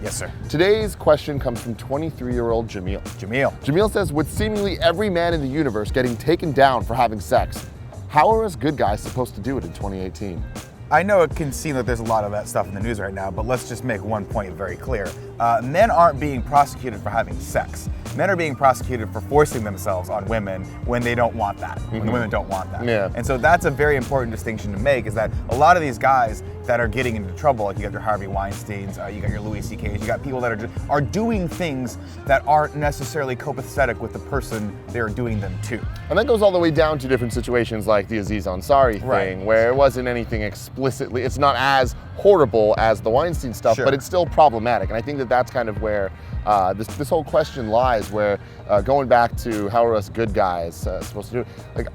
Yes, sir. Today's question comes from 23-year-old Jamil. Jamil says, with seemingly every man in the universe getting taken down for having sex, how are us good guys supposed to do it in 2018? I know it can seem that there's a lot of that stuff in the news right now, but let's just make one point very clear. Men aren't being prosecuted for having sex. Men are being prosecuted for forcing themselves on women when they don't want that, when the women don't want that. Yeah. And so that's a very important distinction to make, is that a lot of these guys that are getting into trouble, like you got your Harvey Weinsteins, you got your Louis C.K.'s, you got people that are doing things that aren't necessarily copacetic with the person they're doing them to. And that goes all the way down to different situations like the Aziz Ansari thing, where it wasn't anything explicitly, it's not as horrible as the Weinstein stuff, but it's still problematic. And I think that that's kind of where this whole question lies, where going back to how are us good guys supposed to do it,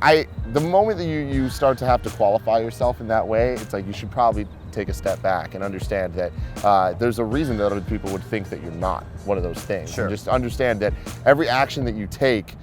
like the moment that you start to have to qualify yourself in that way, it's like you should probably take a step back and understand that there's a reason that other people would think that you're not one of those things. Sure. And just understand that every action that you take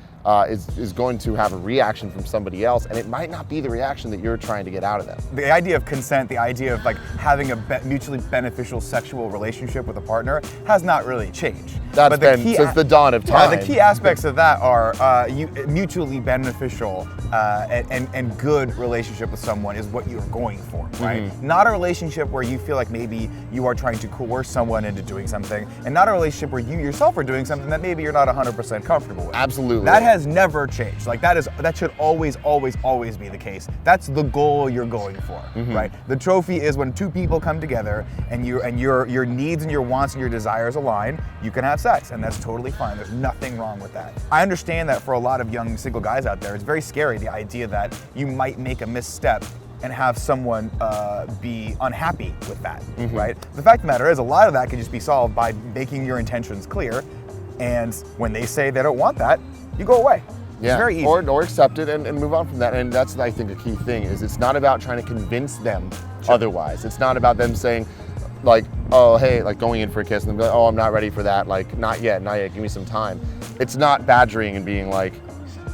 is going to have a reaction from somebody else, and it might not be the reaction that you're trying to get out of them. The idea of consent, the idea of like having a mutually beneficial sexual relationship with a partner has not really changed. That's been since the dawn of time. Yeah, the key aspects of that are mutually beneficial and good relationship with someone is what you're going for, right? Not a relationship where you feel like maybe you are trying to coerce someone into doing something, and not a relationship where you yourself are doing something that maybe you're not 100% comfortable with. Absolutely. That has never changed. Like that should always be the case. That's the goal you're going for, right? The trophy is when two people come together and your needs and your wants and your desires align, you can have sex, and that's totally fine. There's nothing wrong with that. I understand that for a lot of young single guys out there, it's very scary, the idea that you might make a misstep and have someone be unhappy with that, right? The fact of the matter is, a lot of that can just be solved by making your intentions clear, and when they say they don't want that, you go away. Yeah, it's very easy. Or accept it and move on from that. And that's, I think, a key thing, is it's not about trying to convince them otherwise. It's not about them saying, like, oh, hey, like going in for a kiss, and then be like, oh, I'm not ready for that. Like, not yet, give me some time. It's not badgering and being like,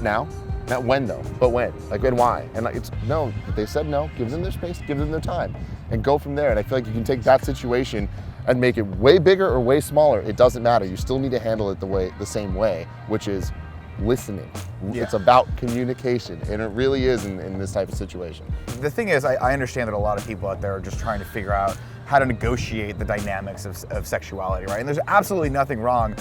now? Not when though, but when? Like, and why? And like, it's no, they said no, give them their space, give them their time, and go from there. And I feel like you can take that situation and make it way bigger or way smaller. It doesn't matter. You still need to handle it the same way, which is listening. Yeah. It's about communication, and it really is in this type of situation. The thing is, I understand that a lot of people out there are just trying to figure out how to negotiate the dynamics of sexuality, right? And there's absolutely nothing wrong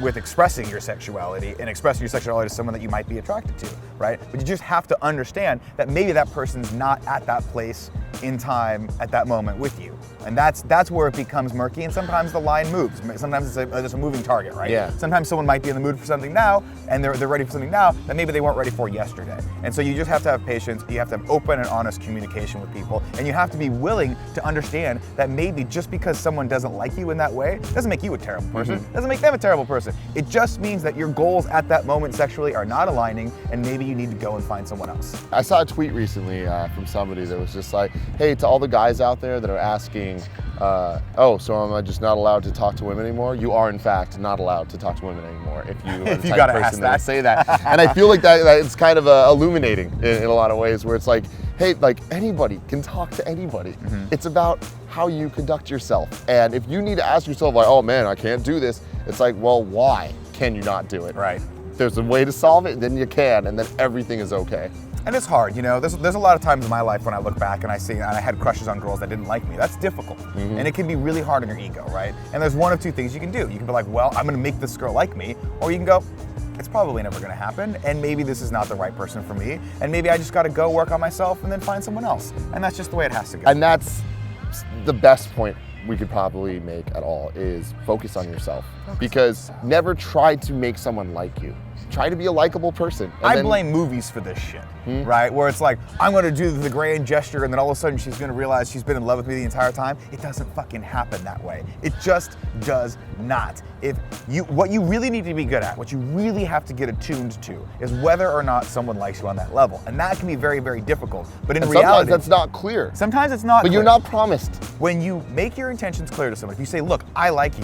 with expressing your sexuality and expressing your sexuality to someone that you might be attracted to, right? But you just have to understand that maybe that person's not at that place in time at that moment with you. And that's where it becomes murky, and sometimes the line moves. Sometimes it's just a moving target, right? Yeah. Sometimes someone might be in the mood for something now, and they're ready for something now that maybe they weren't ready for yesterday. And so you just have to have patience, you have to have open and honest communication with people, and you have to be willing to understand that maybe just because someone doesn't like you in that way, doesn't make you a terrible person, doesn't make them a terrible person. It just means that your goals at that moment sexually are not aligning, and maybe you need to go and find someone else. I saw a tweet recently from somebody that was just like, hey, to all the guys out there that are asking, oh, so am I just not allowed to talk to women anymore? You are, in fact, not allowed to talk to women anymore if you are the type of person that would say that. And I feel like that it's kind of illuminating in a lot of ways, where it's like, hey, like anybody can talk to anybody. It's about how you conduct yourself. And if you need to ask yourself like, oh man, I can't do this, it's like, well, why can you not do it? Right. If there's a way to solve it, then you can, and then everything is okay. And it's hard, you know. There's a lot of times in my life when I look back and I had crushes on girls that didn't like me. That's difficult, and it can be really hard on your ego, right? And there's one of two things you can do. You can be like, well, I'm gonna make this girl like me, or you can go, it's probably never gonna happen, and maybe this is not the right person for me, and maybe I just gotta go work on myself and then find someone else. And that's just the way it has to go. And that's the best point we could probably make at all, is focus on yourself. Because never try to make someone like you. Try to be a likable person. I blame movies for this shit, right? Where it's like, I'm gonna do the grand gesture, and then all of a sudden she's gonna realize she's been in love with me the entire time. It doesn't fucking happen that way. It just does not. What you really need to be good at, what you really have to get attuned to, is whether or not someone likes you on that level. And that can be very, very difficult. But in reality, sometimes that's not clear. Sometimes it's not clear. But you're not promised. When you make your intentions clear to someone, if you say, look, I like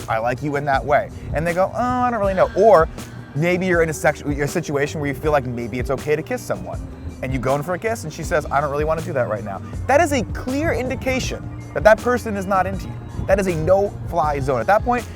you in that way, and they go, oh, I don't really know. Or maybe you're in a situation where you feel like maybe it's okay to kiss someone, and you go in for a kiss and she says, I don't really want to do that right now. That is a clear indication that that person is not into you. That is a no-fly zone. At that point,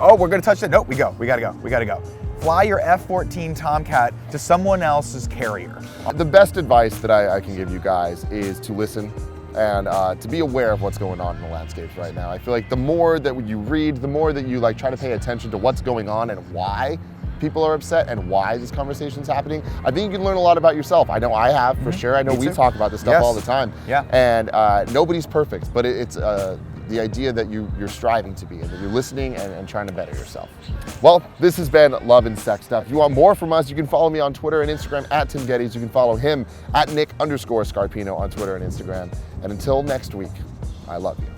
oh, we're gonna touch that. Nope, we gotta go. Fly your F-14 Tomcat to someone else's carrier. The best advice that I can give you guys is to listen and to be aware of what's going on in the landscapes right now. I feel like the more that you read, the more that you like try to pay attention to what's going on and why people are upset and why this conversation's happening, I think you can learn a lot about yourself. I know I have, for sure. I know we talk about this stuff all the time. Yeah. And nobody's perfect, but it's the idea that you're striving to be and that you're listening and trying to better yourself. Well, this has been Love and Sex Stuff. If you want more from us, you can follow me on Twitter and Instagram at Tim Gettys. You can follow him at Nick_Scarpino on Twitter and Instagram. And until next week, I love you.